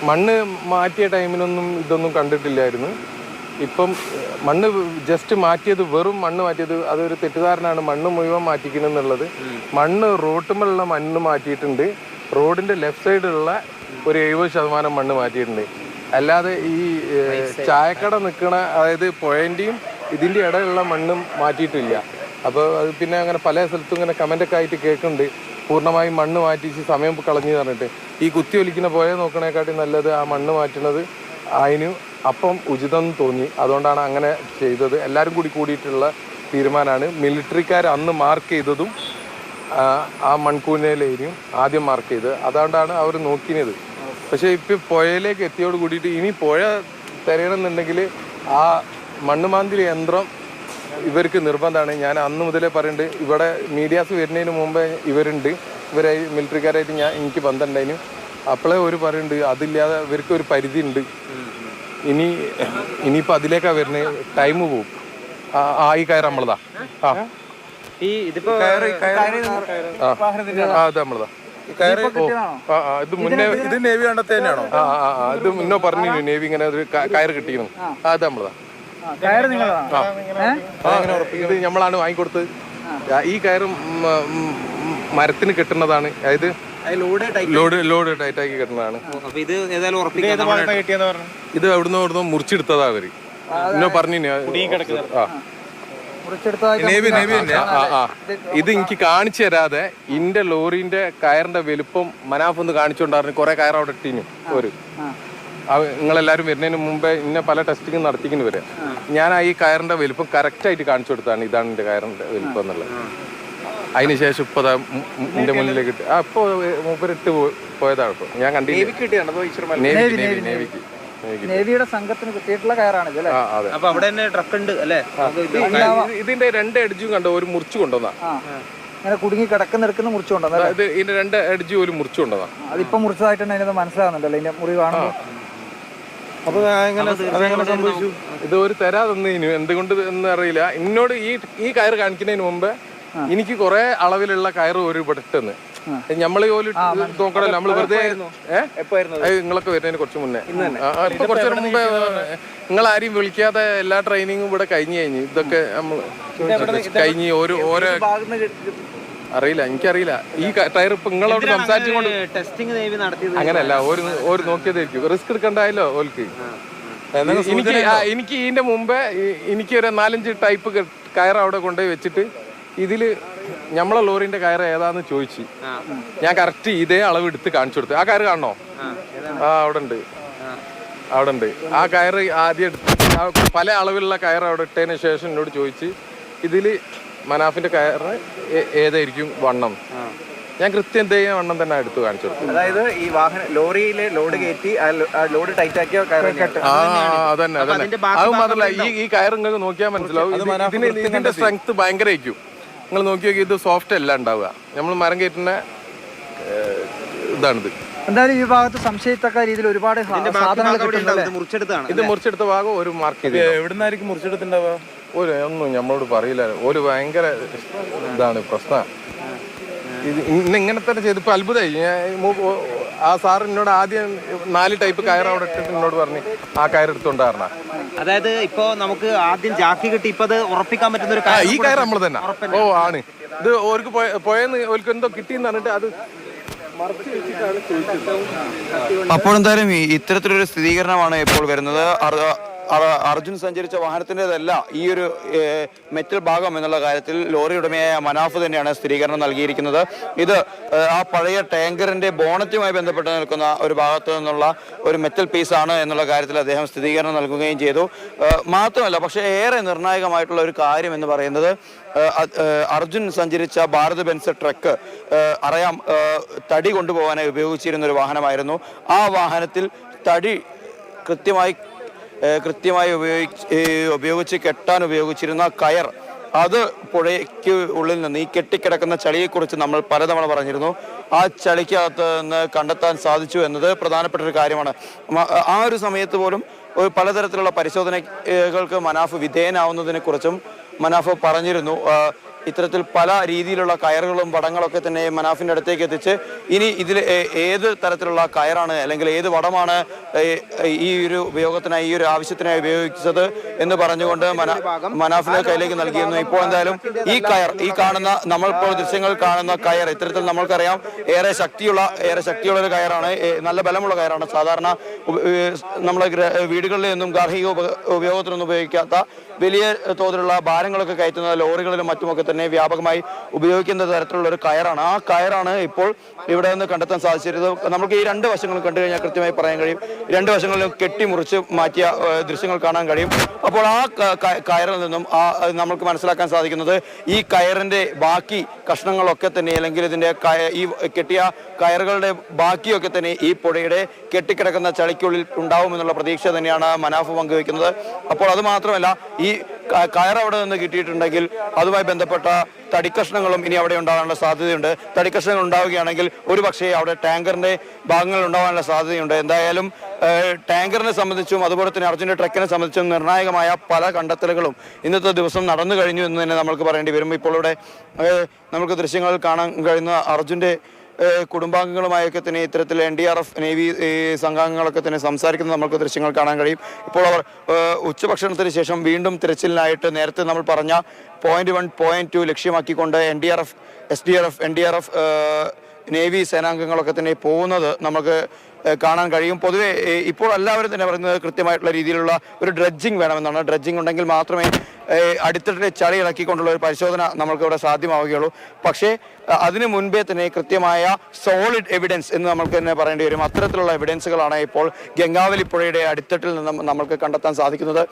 മണ്ണ് മാറ്റിയ ടൈമിനൊന്നും ഇതൊന്നും കണ്ടിട്ടില്ലായിരുന്നു. ഇപ്പം മണ്ണ് ജസ്റ്റ് മാറ്റിയത്, വെറും മണ്ണ് മാറ്റിയത് അതൊരു തെറ്റിദ്ധാരണയാണ്. മണ്ണ് മുഴുവൻ മാറ്റിക്കണമെന്നുള്ളത്. മണ്ണ് റോട്ടുമുള്ള മണ്ണ് മാറ്റിയിട്ടുണ്ട്. റോഡിന്റെ ലെഫ്റ്റ് സൈഡിലുള്ള ഒരു 70% മണ്ണ് മാറ്റിയിട്ടുണ്ട്. അല്ലാതെ ഈ ചായക്കട നിൽക്കണ, അതായത് പുഴേൻ്റെയും ഇതിൻ്റെ ഇടയിലുള്ള മണ്ണും മാറ്റിയിട്ടില്ല. അപ്പോൾ അത് പിന്നെ അങ്ങനെ പല സ്ഥലത്തും ഇങ്ങനെ കമൻ്റൊക്കെ ആയിട്ട് കേൾക്കുന്നുണ്ട്, പൂർണ്ണമായും മണ്ണ് മാറ്റിച്ച് സമയം കളഞ്ഞു പറഞ്ഞിട്ട്. ഈ കുത്തി ഒലിക്കുന്ന പുഴ നോക്കണേക്കാട്ടി നല്ലത് ആ മണ്ണ് മാറ്റുന്നത് അതിന് അപ്പം ഉചിതം തോന്നി. അതുകൊണ്ടാണ് അങ്ങനെ ചെയ്തത്. എല്ലാവരും കൂടിയിട്ടുള്ള തീരുമാനമാണ്. മിലിറ്ററിക്കാർ അന്ന് മാർക്ക് ചെയ്തതും ആ മൺകൂനയിലേനും ആദ്യം മാർക്ക് ചെയ്തത്. അതുകൊണ്ടാണ് അവർ നോക്കിയത്. പക്ഷേ ഇപ്പം പുഴയിലേക്ക് എത്തിയോട് കൂടിയിട്ട് ഇനി പുഴ തിരയണമെന്നുണ്ടെങ്കിൽ ആ മണ്ണുമാന്തിരി യന്ത്രം ഇവർക്ക് നിർബന്ധമാണ്. ഞാൻ അന്ന് മുതലേ പറയുന്നുണ്ട്, ഇവിടെ മീഡിയാസ് വരുന്നതിന് മുമ്പേ ഇവരുണ്ട്, ഇവരായി മിലിറ്ററിക്കാരായിട്ട് എനിക്ക് ബന്ധമുണ്ടായിരുന്നു. അപ്പോഴേ ഒരു പറയുന്നുണ്ട്, അതില്ലാതെ ഇവർക്ക് ഒരു പരിധി ഉണ്ട്. ഇനിയിപ്പോൾ അതിലേക്കാണ് വരുന്നത്, ടൈം പോവും. ഈ കയറ് നമ്മളതാ. അത് നമ്മളതാ. ഇത് മുന്നേ ഇത് നേവി കണ്ടത്തെ തന്നെയാണോ? ഇത് മുന്നേ പറഞ്ഞു നേവി ഇങ്ങനെ ഒരു കയറ് കിട്ടിയിരുന്നു. അത് നമ്മളതാ. ഇത് നമ്മളാണ് വാങ്ങിക്കൊടുത്തത്. ഈ കയറ് മരത്തിന് കെട്ടുന്നതാണ്. അതായത് ലോഡ് ടൈറ്റാക്കി കെട്ടുന്നതാണ്. ഇത് എവിടുന്നോ മുറിച്ചെടുത്തതാ അവര്. എന്നോ പറഞ്ഞു. ഇത് എനിക്ക് കാണിച്ചു തരാതെ ഇന്റെ ലോറിന്റെ കയറിന്റെ വലുപ്പം മനാഫ് ഒന്ന് കാണിച്ചോണ്ടായിരുന്നു. കുറെ കയർ അവിടെ ഇട്ടിനു. ഒരു നിങ്ങളെല്ലാരും വരുന്നതിന് മുമ്പേ ഇന്ന പല ടെസ്റ്റിങ് നടത്തിക്കുന്നു വരെ. ഞാൻ ഈ കയറിന്റെ വലുപ്പം കറക്റ്റ് ആയിട്ട് കാണിച്ചു കൊടുത്താണ്. ഇതാണ് എന്റെ കയറിന്റെ വലുപ്പം എന്നുള്ളത്. അതിനുശേഷം ഇപ്പൊ എന്റെ മുന്നിലേക്ക് ഇട്ട് ഇപ്പൊ മൂപ്പരിട്ട് പോയതാണ്. ഇപ്പൊ ഞാൻ കണ്ടില്ല. നേവിക്ക് നേവിയുടെ സംഘത്തിന് കിട്ടിയിട്ടുള്ള കയറാണിത്. ഇതിന്റെ 2 എഡ്ജും കണ്ടോ, ഒരു മുറിച്ചു കൊണ്ടുവന്നാ. ഇങ്ങനെ കുടുങ്ങി കിടക്കുന്ന മുറിച്ചു കൊണ്ടുവന്നാ. ഇതിന്റെ 2 എഡ്ജും ഒരു മുറിച്ചു കൊണ്ടുവന്നാ. അതിപ്പോ മുറിച്ചതായിട്ടാണ് അതിനകത്ത് മനസ്സിലാകുന്നുണ്ടല്ലോ, ഇതിന്റെ മുറി കാണുമ്പോ. അപ്പൊ അതെങ്ങനെ സംഭവിച്ചു? ഇത് ഒരു തരാ തന്നതിനു, എന്തുകൊണ്ട് എന്ന് അറിയില്ല. എന്നോട് ഈ കയറ് കാണിക്കുന്നതിന് മുമ്പ് എനിക്ക് കുറെ അളവിലുള്ള കയറ് ഒരു പെട്ടെന്ന് നമ്മള് പോലും നോക്കണല്ലോ. നമ്മള് വെറുതെ നിങ്ങളൊക്കെ വരുന്നതിന് കുറച്ച് മുന്നേ, ഇപ്പൊ കുറച്ചു മുമ്പേ നിങ്ങൾ ആരെയും വിളിക്കാതെ എല്ലാ ട്രെയിനിങ്ങും ഇവിടെ കഴിഞ്ഞു. ഇതൊക്കെ നമ്മൾ കഴിഞ്ഞ് ഓരോ അറിയില്ല, എനിക്കറിയില്ല. ഈ ടയർ ഇപ്പൊ നിങ്ങളോട് സംസാരിച്ചുകൊണ്ട് അങ്ങനെയല്ല, ഒരു നോക്കിയതായിരിക്കും. റിസ്ക് എടുക്കണ്ടായല്ലോ ഓൽക്ക്. എനിക്ക് ഇതിന്റെ മുമ്പേ എനിക്ക് ഒരു 4-5 ടൈപ്പ് കയർ അവിടെ കൊണ്ടുപോയി വെച്ചിട്ട് ഇതില് നമ്മളെ ലോറിന്റെ കയറ് ഏതാന്ന് ചോദിച്ചു. ഞാൻ കറക്റ്റ് ഇതേ അളവ് എടുത്ത് കാണിച്ചു കൊടുത്തു. ആ കയറ് കാണണോ? അവിടെ ഉണ്ട്. ആ കയറ് ആദ്യം എടുത്ത് പല അളവിലുള്ള കയറ് അവിടെ ഇട്ടതിന് ശേഷം എന്നോട് ചോദിച്ച് ഇതില് മനാഫിന്റെ കയറ് ഏതായിരിക്കും വണ്ണം. ഞാൻ കൃത്യം എന്ത് ചെയ്യാൻ വണ്ണം തന്നെ എടുത്ത് കാണിച്ചു കൊടുത്തു. അതായത് ഈ ലോറിയിലെ ലോഡ് കയറ്റി ലോഡ് ടൈറ്റ് ആക്കിയ അതന്നെ. അത് മാത്രമല്ല, ഈ കയറ് നിങ്ങൾക്ക് നോക്കിയാൽ മനസ്സിലാവും ഇതിന്റെ സ്ട്രെങ്ത് ഭയങ്കര ആയിരിക്കും. നിങ്ങൾ നോക്കി ഇത് സോഫ്റ്റ് അല്ല ഉണ്ടാവുക. നമ്മൾ മരം കയറ്റുന്ന ഇതാണിത്. എന്തായാലും ഈ ഭാഗത്ത് സംശയിത്തക്ക രീതിയിൽ ഒരുപാട് ഇത് മുറിച്ചെടുത്ത ഭാഗം ഒരു മാർക്ക് ചെയ്ത്. എവിടുന്നായിരിക്കും മുറിച്ചെടുത്തിണ്ടാവുക? ഒന്നും നമ്മളോട് പറയില്ല. ഒരു ഭയങ്കര ഇതാണ് പ്രശ്നം. ഇങ്ങനെ തന്നെ ചെയ്ത് ഇപ്പൊ അത്ഭുതമായി. ആ സാർ എന്നോട് ആദ്യം 4 ടൈപ്പ് കയർ അവിടെ ഇട്ടിട്ട് എന്നോട് പറഞ്ഞു ആ കയർ എടുത്തോണ്ടായിരുന്ന. അതായത് ഇപ്പൊ നമുക്ക് ആദ്യം ജാക്കി കിട്ടി, ഇപ്പൊ അത് ഉറപ്പിക്കാൻ പറ്റുന്ന ഒരു ഈ കയർ നമ്മൾ തന്നെ. ആണ് ഇത് ഓർക്ക് പോയെന്ന് ഓർക്ക് എന്തോ കിട്ടിയെന്ന് പറഞ്ഞിട്ട് അത് മറച്ചു വെച്ചിട്ടാണ് ചോദിച്ചത്. അപ്പോൾ എന്തായാലും ഇത്തരത്തിലൊരു സ്ഥിരീകരണമാണ് ഇപ്പോൾ വരുന്നത്. അർജുൻ സഞ്ചരിച്ച വാഹനത്തിൻ്റെതല്ല ഈ ഒരു മെറ്റൽ ഭാഗം എന്നുള്ള കാര്യത്തിൽ ലോറി ഉടമയായ മനാഫ് തന്നെയാണ് സ്ഥിരീകരണം നൽകിയിരിക്കുന്നത്. ഇത് ആ പഴയ ടാങ്കറിന്റെ ബോണറ്റുമായി ബന്ധപ്പെട്ട് നിൽക്കുന്ന ഒരു ഭാഗത്തു നിന്നുള്ള ഒരു മെറ്റൽ പീസാണ് എന്നുള്ള കാര്യത്തിൽ അദ്ദേഹം സ്ഥിരീകരണം നൽകുകയും ചെയ്തു. മാത്രമല്ല, പക്ഷേ ഏറെ നിർണായകമായിട്ടുള്ള ഒരു കാര്യം എന്ന് പറയുന്നത് അർജുൻ സഞ്ചരിച്ച ഭാരത് ബെൻസ് ട്രക്ക് അറിയാം തടി കൊണ്ടുപോകാനായി ഉപയോഗിച്ചിരുന്ന ഒരു വാഹനമായിരുന്നു. ആ വാഹനത്തിൽ തടി കൃത്യമായി ഉപയോഗിച്ച് കെട്ടാൻ ഉപയോഗിച്ചിരുന്ന കയർ, അത് പുഴയ്ക്ക് ഉള്ളിൽ നിന്ന് ഈ കെട്ടിക്കിടക്കുന്ന ചളിയെക്കുറിച്ച് നമ്മൾ പലതവണ പറഞ്ഞിരുന്നു. ആ ചളിക്കകത്ത് നിന്ന് കണ്ടെത്താൻ സാധിച്ചു എന്നത് പ്രധാനപ്പെട്ട ഒരു കാര്യമാണ്. ആ ഒരു സമയത്ത് പോലും പലതരത്തിലുള്ള പരിശോധനകൾക്ക് മനാഫ് വിധേയനാവുന്നതിനെ കുറിച്ചും മനാഫ് പറഞ്ഞിരുന്നു. ഇത്തരത്തിൽ പല രീതിയിലുള്ള കയറുകളും വടങ്ങളൊക്കെ തന്നെ മനാഫിന്റെ അടുത്തേക്ക് എത്തിച്ച് ഇനി ഇതിൽ ഏത് തരത്തിലുള്ള കയറാണ് അല്ലെങ്കിൽ ഏത് വടമാണ് ഈ ഒരു ഉപയോഗത്തിനായി ഈ ഒരു ആവശ്യത്തിനായി ഉപയോഗിച്ചത് എന്ന് പറഞ്ഞുകൊണ്ട് മനാഫിന്റെ കയ്യിലേക്ക് നൽകിയിരുന്നു. ഇപ്പോൾ എന്തായാലും ഈ കയർ, ഈ കാണുന്ന നമ്മളിപ്പോൾ ദൃശ്യങ്ങൾ കാണുന്ന കയർ ഇത്തരത്തിൽ നമ്മൾക്കറിയാം ഏറെ ശക്തിയുള്ള ഒരു കയറാണ്, നല്ല ബലമുള്ള കയറാണ്. സാധാരണ നമ്മളെ വീടുകളിൽ നിന്നും ഗാർഹിക ഉപയോഗത്തിനൊന്നും ഉപയോഗിക്കാത്ത വലിയ തോതിലുള്ള ഭാരങ്ങളൊക്കെ കയറ്റുന്ന ലോറികളിലും മറ്റുമൊക്കെ തന്നെ വ്യാപകമായി ഉപയോഗിക്കുന്ന തരത്തിലുള്ള ഒരു കയറാണ്. ആ കയറാണ് ഇപ്പോൾ ഇവിടെ നിന്ന് കണ്ടെത്താൻ സാധിച്ചിരുന്നത്. നമുക്ക് ഈ രണ്ട് വശങ്ങളും കണ്ടു കഴിഞ്ഞാൽ കൃത്യമായി പറയാൻ കഴിയും. രണ്ട് വശങ്ങളിലും കെട്ടിമുറിച്ച് മാറ്റിയ ദൃശ്യങ്ങൾ കാണാൻ കഴിയും. അപ്പോൾ ആ കയറിൽ നിന്നും നമുക്ക് മനസ്സിലാക്കാൻ സാധിക്കുന്നത് ഈ കയറിന്റെ ബാക്കി കഷ്ണങ്ങളൊക്കെ തന്നെ അല്ലെങ്കിൽ ഇതിന്റെ ഈ കെട്ടിയ കയറുകളുടെ ബാക്കിയൊക്കെ തന്നെ ഈ പുഴയുടെ കെട്ടിക്കിടക്കുന്ന ചളിക്കുള്ളിൽ ഉണ്ടാവുമെന്നുള്ള പ്രതീക്ഷ തന്നെയാണ് മനാഫ് പങ്കുവയ്ക്കുന്നത്. അപ്പോൾ അത് മാത്രമല്ല, ഈ കയർ അവിടെ നിന്ന് കിട്ടിയിട്ടുണ്ടെങ്കിൽ അതുമായി ബന്ധപ്പെട്ട തടിക്കഷ്ണങ്ങളും ഇനി അവിടെ ഉണ്ടാകാനുള്ള സാധ്യതയുണ്ട്. തടിക്കഷ്ണങ്ങൾ ഉണ്ടാവുകയാണെങ്കിൽ ഒരു പക്ഷേ അവിടെ ടാങ്കറിന്റെ ഭാഗങ്ങൾ ഉണ്ടാകാനുള്ള സാധ്യതയുണ്ട്. എന്തായാലും ടാങ്കറിനെ സംബന്ധിച്ചും അതുപോലെ തന്നെ അർജുന്റെ ട്രക്കിനെ സംബന്ധിച്ചും നിർണായകമായ പല കണ്ടെത്തലുകളും ഇന്നത്തെ ദിവസം നടന്നു കഴിഞ്ഞു എന്ന് തന്നെ നമുക്ക് പറയേണ്ടി വരും. ഇപ്പോൾ ഇവിടെ നമുക്ക് ദൃശ്യങ്ങളിൽ കാണാൻ കഴിയുന്ന അർജുന്റെ കുടുംബാംഗങ്ങളുമായൊക്കെ തന്നെ ഇത്തരത്തിൽ NDRF നേവി സംഘാംഗങ്ങളൊക്കെ തന്നെ സംസാരിക്കുന്നത് നമുക്ക് ദൃശ്യങ്ങൾ കാണാൻ കഴിയും. ഇപ്പോൾ അവർ ഉച്ചഭക്ഷണത്തിന് ശേഷം വീണ്ടും തിരച്ചിലിനായിട്ട് നേരത്തെ നമ്മൾ പറഞ്ഞ പോയിന്റ് 1, പോയിന്റ് 2 ലക്ഷ്യമാക്കിക്കൊണ്ട് NDRF നേവി സേനാംഗങ്ങളൊക്കെ തന്നെ പോകുന്നത് നമുക്ക് കാണാൻ കഴിയും. പൊതുവെ ഇപ്പോൾ എല്ലാവരും തന്നെ പറയുന്നത് കൃത്യമായിട്ടുള്ള രീതിയിലുള്ള ഒരു ഡ്രഡ്ജിങ് വേണമെന്നാണ്. ഡ്രഡ്ജിങ് ഉണ്ടെങ്കിൽ മാത്രമേ അടിത്തട്ടിലെ ചളി ഇളക്കിക്കൊണ്ടുള്ള ഒരു പരിശോധന നമ്മൾക്ക് ഇവിടെ സാധ്യമാവുകയുള്ളൂ. പക്ഷേ അതിനു മുൻപേ തന്നെ കൃത്യമായ സോളിഡ് എവിഡൻസ് എന്ന് നമുക്ക് തന്നെ പറയേണ്ടി വരും. അത്തരത്തിലുള്ള എവിഡൻസുകളാണ് ഇപ്പോൾ ഗംഗാവലി പുഴയുടെ അടിത്തട്ടിൽ നിന്നും നമ്മൾക്ക് കണ്ടെത്താൻ സാധിക്കുന്നത്.